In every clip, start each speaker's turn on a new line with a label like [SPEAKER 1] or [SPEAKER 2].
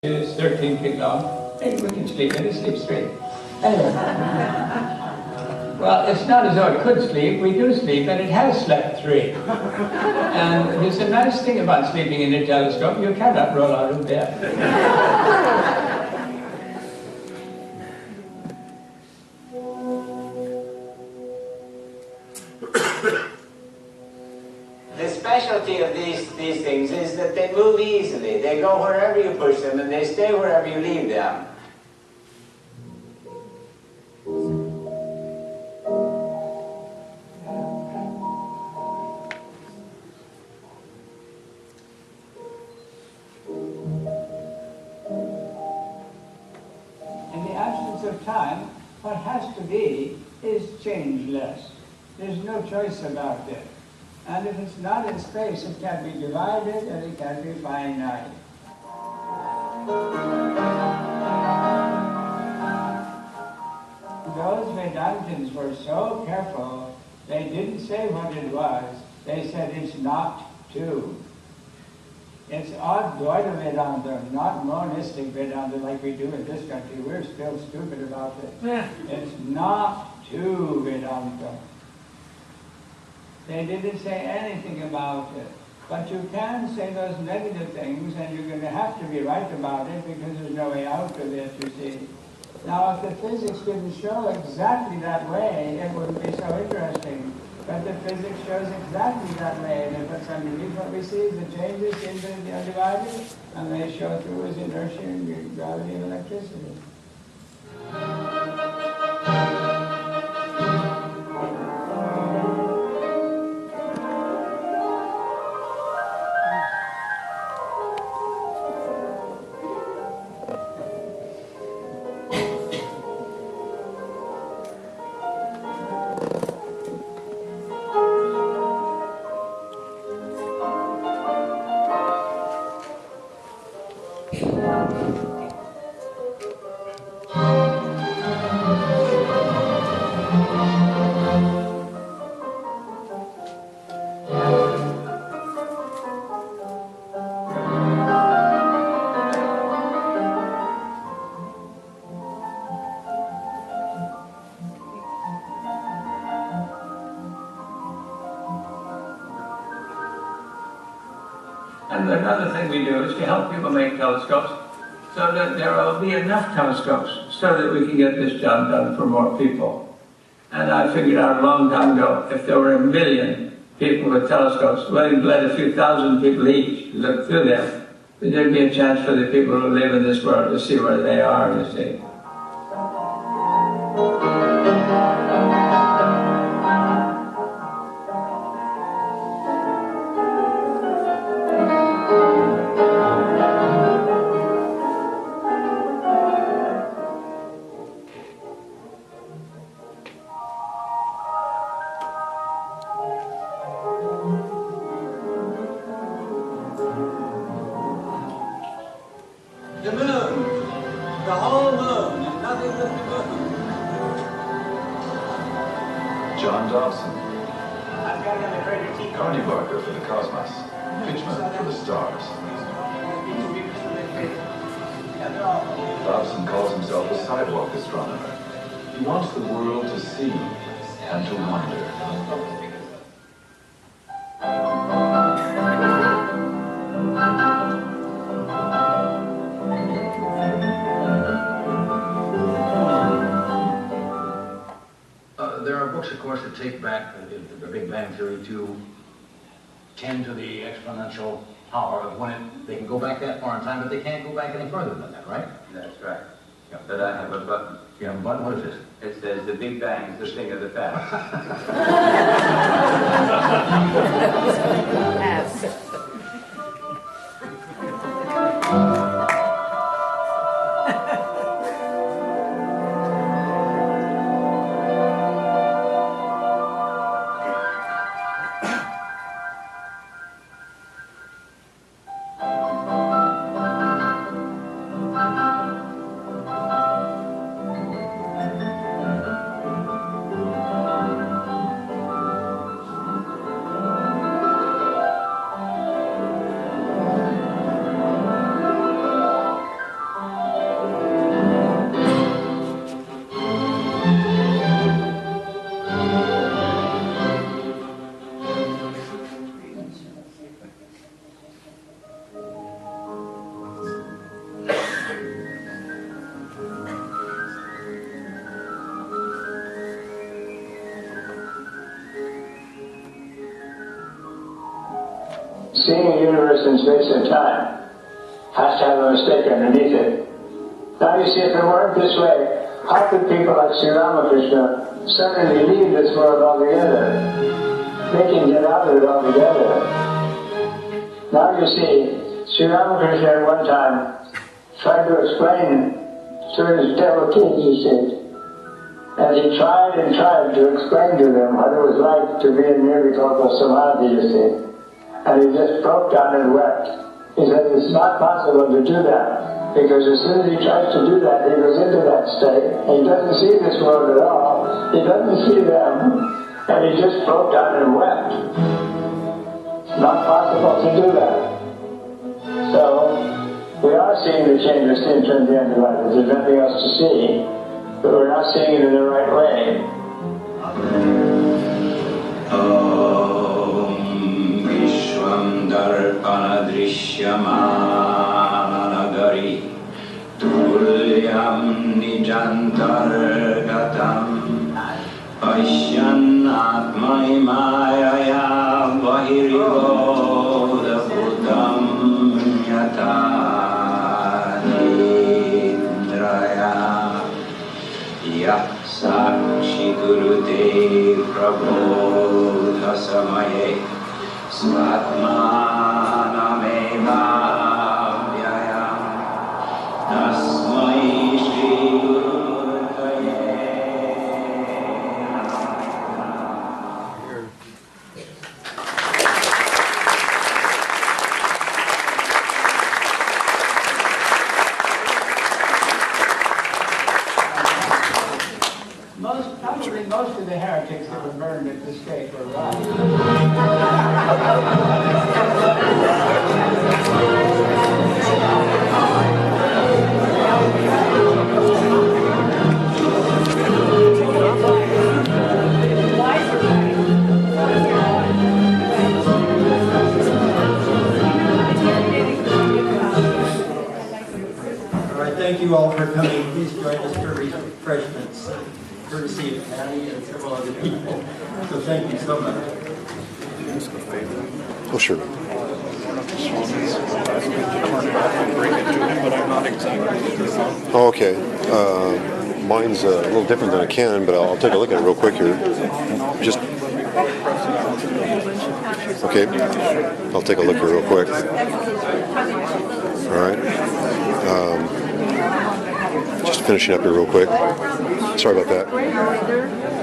[SPEAKER 1] It's 13 feet long. Hey, we can sleep in it, sleep straight. Well, it's not as though it could sleep. We do sleep, and it has slept 3. And it's a nice thing about sleeping in a telescope. You cannot roll out of bed.
[SPEAKER 2] The specialty of these things is that they move easily. They go wherever you push them, and they stay wherever you leave them.
[SPEAKER 1] In the absence of time, what has to be is changeless. There's no choice about it. And if it's not in space, it can be divided and it can be finite. Those Vedantins were so careful, they didn't say what it was. They said it's not two. It's Advaita Vedanta, not monistic Vedanta like we do in this country. We're still stupid about it. It's not two Vedanta. They didn't say anything about it. But you can say those negative things, and you're going to have to be right about it because there's no way out of it, you see. Now, if the physics didn't show exactly that way, it wouldn't be so interesting. But the physics shows exactly that way, and if it's underneath what we see, the changes seem to be undivided, and they show through as inertia and gravity and electricity. And another thing we do is to help people make telescopes so that there will be enough telescopes so that we can get this job done for more people. And I figured out a long time ago, if there were 1 million people with telescopes, willing to let a few thousand people each look through them, then there'd be a chance for the people who live in this world to see where they are, you see.
[SPEAKER 2] The moon, the whole moon, and nothing but the moon.
[SPEAKER 3] John Dobson,
[SPEAKER 2] I've got another greater tea.
[SPEAKER 3] Carney Barker for the Cosmos, Pitchman for the Stars. Dobson calls himself a sidewalk astronomer. He wants the world to see and to wonder.
[SPEAKER 4] There are books, of course, that take back the Big Bang Theory to 10 to the exponential power of when they can go back that far in time, but they can't go back any further than that, right?
[SPEAKER 2] That's right. Yeah. But I have a button.
[SPEAKER 4] You have a button? What is this?
[SPEAKER 2] It says the Big Bang is the thing of the past.
[SPEAKER 1] seeing a universe in space and time has to have a mistake underneath it. Now you see, if it weren't this way, how could people like Sri Ramakrishna suddenly leave this world altogether? They can get out of it altogether. Now you see, Sri Ramakrishna at one time tried to explain to his devotees, you see, and he tried and tried to explain to them what it was like to be in nirvikalpa samadhi, you see. And he just broke down and wept. He said, it's not possible to do that, because as soon as he tries to do that, he goes into that state, and he doesn't see this world at all, he doesn't see them, and he just broke down and wept. It's not possible to do that. So, we are seeing the change of sin toward the end of life. There's nothing else to see, but we're not seeing it in the right way.
[SPEAKER 2] Darpana Drishyamana Tulyam Nijantargatam Paishyanatmaimaya Vahirivodabhutam Yata Nidraya Yah Sakshi Gurute Prabodhasamaye Svatmanameva Vyayam Tasmai Shri Gurutaye.
[SPEAKER 1] Probably most of the heretics that were burned at the stake were right.
[SPEAKER 5] All right, thank you all for coming. Please join us for refreshments, courtesy of Patty and several other people. So thank you so much.
[SPEAKER 6] Oh, sure. Oh, okay. Mine's a little different than I can, but I'll take a look at it real quick here. Just okay. I'll take a look here real quick. All right. Just finishing up here real quick. Sorry about that.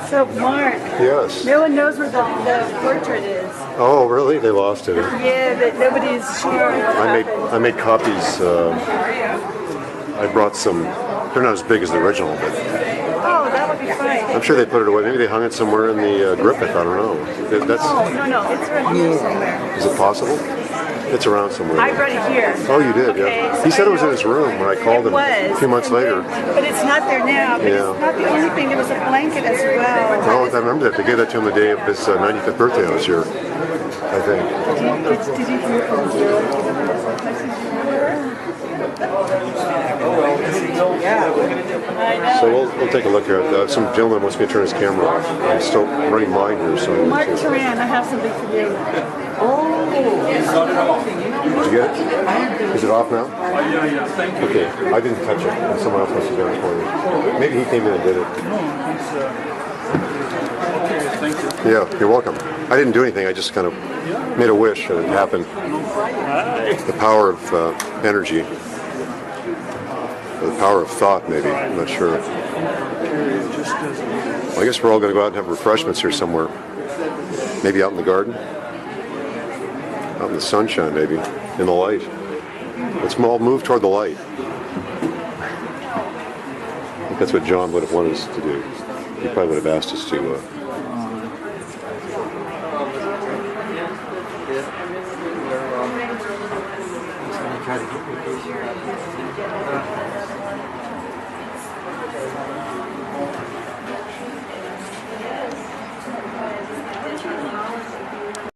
[SPEAKER 7] So, Mark.
[SPEAKER 6] Yes.
[SPEAKER 7] No one knows where the portrait is.
[SPEAKER 6] Oh, really? They lost it.
[SPEAKER 7] Yeah, but nobody's sure what
[SPEAKER 6] I made copies. I brought some. They're not as big as the original, but
[SPEAKER 7] Oh, that would be fine.
[SPEAKER 6] I'm sure they put it away. Maybe they hung it somewhere in the Griffith. I don't know. That's.
[SPEAKER 7] No, it's around here somewhere.
[SPEAKER 6] Is it possible? It's around somewhere.
[SPEAKER 7] I brought it here.
[SPEAKER 6] Oh, you did,
[SPEAKER 7] Okay,
[SPEAKER 6] yeah.
[SPEAKER 7] so
[SPEAKER 6] He said
[SPEAKER 7] I
[SPEAKER 6] it was in
[SPEAKER 7] know-
[SPEAKER 6] his room when I called him a few months later.
[SPEAKER 7] But it's not there now. But
[SPEAKER 6] Yeah.
[SPEAKER 7] it's not the only thing. There was a blanket as well.
[SPEAKER 6] Oh, I remember that. They gave that to him the day of his 95th birthday last year, I think.
[SPEAKER 7] Did you hear from Zero? I know.
[SPEAKER 6] So we'll take a look here. Some gentleman wants me to turn his camera off. I'm still running mine here, so.
[SPEAKER 7] Mark Turan, I have something for you.
[SPEAKER 6] Did you get it? Is it off now?
[SPEAKER 5] Yeah, thank you.
[SPEAKER 6] Okay, I didn't touch it. Someone else must have done it for me. Maybe he came in and did it.
[SPEAKER 5] Thank you.
[SPEAKER 6] Yeah, you're welcome. I didn't do anything. I just kind of made a wish and it happened. The power of energy. Or the power of thought, maybe. I'm not sure. Well, I guess we're all going to go out and have refreshments here somewhere. Maybe out in the garden. Out in the sunshine, maybe. In the light. Let's all move toward the light. I think that's what John would have wanted us to do. He probably would have asked us to